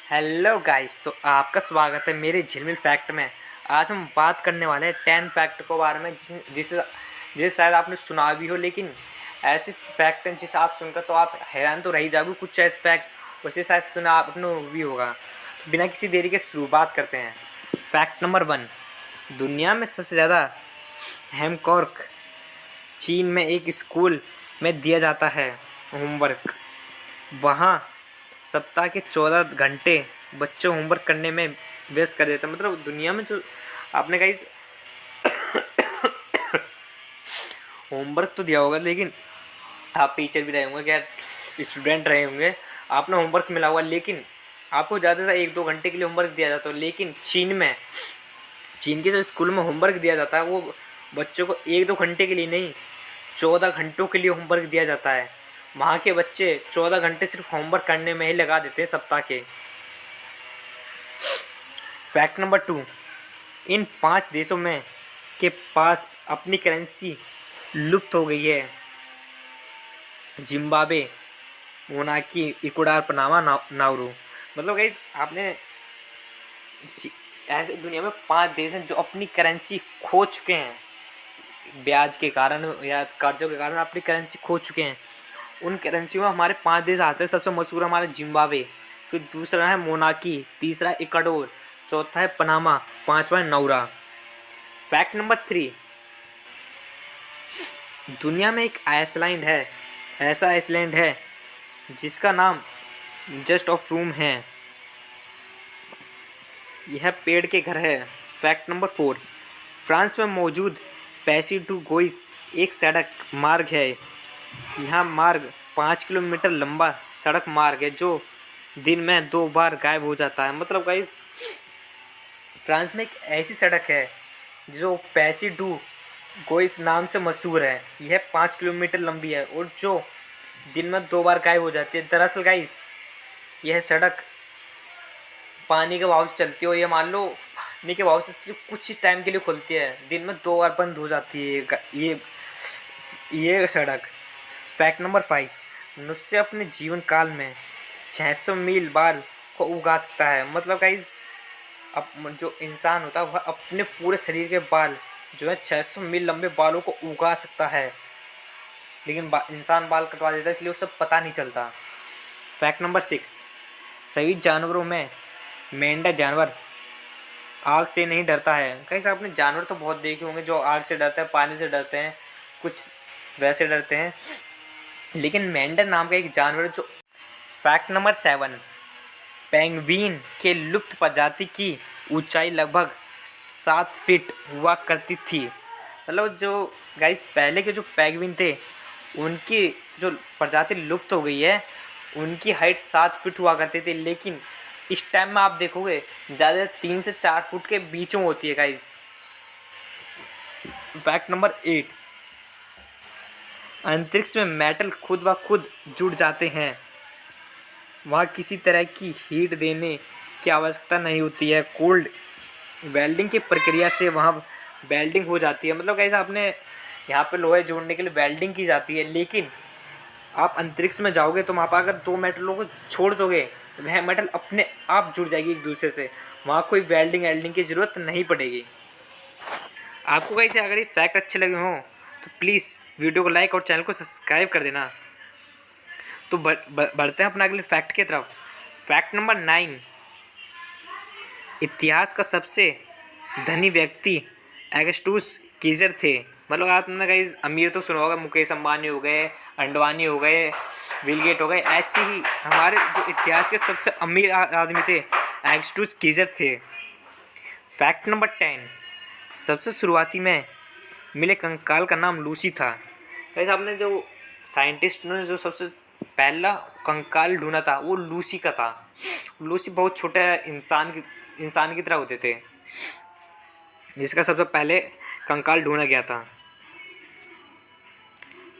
Hello guys, तो आपका स्वागत है मेरे झिलमिल फैक्ट में। आज हम बात करने वाले हैं 10 फैक्ट के बारे में जिसे शायद आपने सुना भी हो, लेकिन ऐसे फैक्ट हैं जिसे आप सुनकर तो आप हैरान तो रह जाओगे। कुछ ऐसे फैक्ट उसे शायद सुना आपने भी होगा। बिना किसी देरी के शुरुआत करते हैं। फैक्ट नंबर 1, दुनिया में सबसे ज़्यादा हेमकॉर्क चीन में एक स्कूल में दिया जाता है होमवर्क। वहाँ सप्ताह के 14 घंटे बच्चे होमवर्क करने में व्यस्त कर देते हैं। मतलब दुनिया में जो आपने कहीं होमवर्क तो दिया होगा, लेकिन आप टीचर भी रहे होंगे, क्या स्टूडेंट रहे होंगे, आपने होमवर्क मिला हुआ, लेकिन आपको ज़्यादा से 1-2 घंटे के लिए होमवर्क दिया जाता है। लेकिन चीन के जो स्कूल में होमवर्क दिया जाता है वो बच्चों को 1-2 घंटे के लिए नहीं, 14 घंटों के लिए होमवर्क दिया जाता है। वहाँ के बच्चे 14 घंटे सिर्फ होमवर्क करने में ही लगा देते हैं सप्ताह के। फैक्ट नंबर 2, इन 5 देशों में के पास अपनी करेंसी लुप्त हो गई है। Zimbabwe, Monaco, Ecuador, Panama, Nauru. मतलब गाइस आपने ऐसे दुनिया में 5 देश हैं जो अपनी करेंसी खो चुके हैं। ब्याज के कारण या कर्जों के कारण अपनी करेंसी खो चुके हैं। उन करेंसी में हमारे 5 देश आते हैं। सबसे मशहूर हमारा जिम्बाब्वे, फिर दूसरा है मोनाकी, तीसरा इक्वाडोर, चौथा है पनामा, पांचवा है नाउरू। फैक्ट नंबर 3, दुनिया में एक ऐसा आइसलैंड है जिसका नाम जस्ट ऑफ रूम है। यह पेड़ के घर है। फैक्ट नंबर 4, फ्रांस में मौजूद पैसी टू गोइस एक सड़क मार्ग है। यह मार्ग 5 किलोमीटर लंबा सड़क मार्ग है जो दिन में 2 बार गायब हो जाता है। मतलब गाइस फ्रांस में एक ऐसी सड़क है जो पैसी टू गोइस नाम से मशहूर है। यह 5 किलोमीटर लंबी है और जो दिन में 2 बार गायब हो जाती है। दरअसल गाइस यह सड़क पानी के बहाव से चलती है और ये मान लो पानी के बहाव से सिर्फ कुछ ही टाइम के लिए खुलती है, दिन में 2 बार बंद हो जाती है ये सड़क। फैक्ट नंबर 5, मनुष्य अपने जीवन काल में 600 मील बाल को उगा सकता है। मतलब गाइस अब जो इंसान होता है वह अपने पूरे शरीर के बाल जो है 600 मील लंबे बालों को उगा सकता है, लेकिन इंसान बाल कटवा देता है, इसलिए उसे पता नहीं चलता। फैक्ट नंबर 6, सभी जानवरों में मेंढा जानवर आग से नहीं डरता है। कहीं से आपने जानवर तो बहुत देखे होंगे जो आग से डरते हैं, पानी से डरते हैं, कुछ वैसे डरते हैं, लेकिन मेंढर नाम का एक जानवर जो। फैक्ट नंबर 7, पेंगुइन के लुप्त प्रजाति की ऊंचाई लगभग 7 फीट हुआ करती थी। मतलब जो गाइस पहले के जो पेंगुइन थे उनकी जो प्रजाति लुप्त हो गई है, उनकी हाइट 7 फीट हुआ करती थी, लेकिन इस टाइम में आप देखोगे ज़्यादा 3 से 4 फुट के बीच में होती है गाइस। फैक्ट नंबर 8, अंतरिक्ष में मेटल खुद ब खुद जुड़ जाते हैं। वहाँ किसी तरह की हीट देने की आवश्यकता नहीं होती है। कोल्ड वेल्डिंग की प्रक्रिया से वहाँ वेल्डिंग हो जाती है। मतलब गाइस आपने यहाँ पे लोहे जोड़ने के लिए वेल्डिंग की जाती है, लेकिन आप अंतरिक्ष में जाओगे तो वहाँ पर अगर 2 मेटलों को छोड़ दोगे वह मेटल अपने आप जुड़ जाएगी एक दूसरे से। वहाँ कोई वेल्डिंग की ज़रूरत नहीं पड़ेगी। आपको गाइस अगर ये फैक्ट अच्छे लगे हों तो प्लीज़ वीडियो को लाइक और चैनल को सब्सक्राइब कर देना। तो बढ़ते हैं अपना अगले फैक्ट की तरफ। फैक्ट नंबर 9, इतिहास का सबसे धनी व्यक्ति एगस्टस कीजर थे। मतलब आपने गाइस अमीर तो सुना होगा, मुकेश अंबानी हो गए, अंडवानी हो गए, बिल गेट हो गए, ऐसे ही हमारे जो इतिहास के सबसे अमीर आदमी थे एगस्टस कीजर थे। फैक्ट नंबर 10, सबसे शुरुआती में मिले कंकाल का नाम लूसी था। गाइस आपने जो साइंटिस्ट ने जो सबसे पहला कंकाल ढूंढा था वो लूसी का था। लूसी बहुत छोटे इंसान की तरह होते थे, जिसका सबसे पहले कंकाल ढूंढा गया था।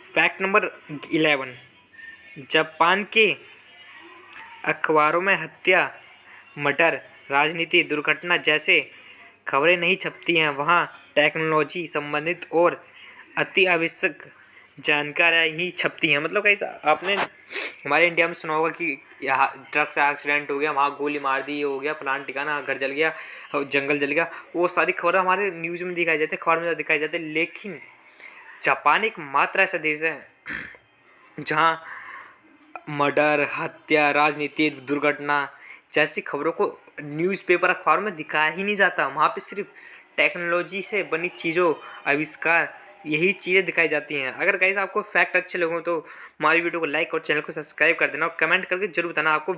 फैक्ट नंबर 11, जापान के अखबारों में हत्या, मर्डर, राजनीति, दुर्घटना जैसे खबरें नहीं छपती हैं। वहाँ टेक्नोलॉजी संबंधित और अति आवश्यक जानकारियाँ ही छपती हैं। मतलब गाइस आपने हमारे इंडिया में सुना होगा कि यहाँ ट्रक से एक्सीडेंट हो गया, वहाँ गोली मार दी, ये हो गया, फलाना ठिकाना, घर जल गया, जंगल जल गया। वो सारी खबरें हमारे न्यूज़ में दिखाई जाती है, अखबार में दिखाई जाती है। लेकिन जापान एक मात्र ऐसा देश है जहाँ मर्डर, हत्या, राजनीति, दुर्घटना जैसी खबरों को न्यूज़पेपर, अखबार में दिखाया ही नहीं जाता। वहाँ पे सिर्फ टेक्नोलॉजी से बनी चीज़ों, आविष्कार, यही चीज़ें दिखाई जाती हैं। अगर गाइस आपको फैक्ट अच्छे लगे तो हमारी वीडियो को लाइक और चैनल को सब्सक्राइब कर देना और कमेंट करके जरूर बताना आपको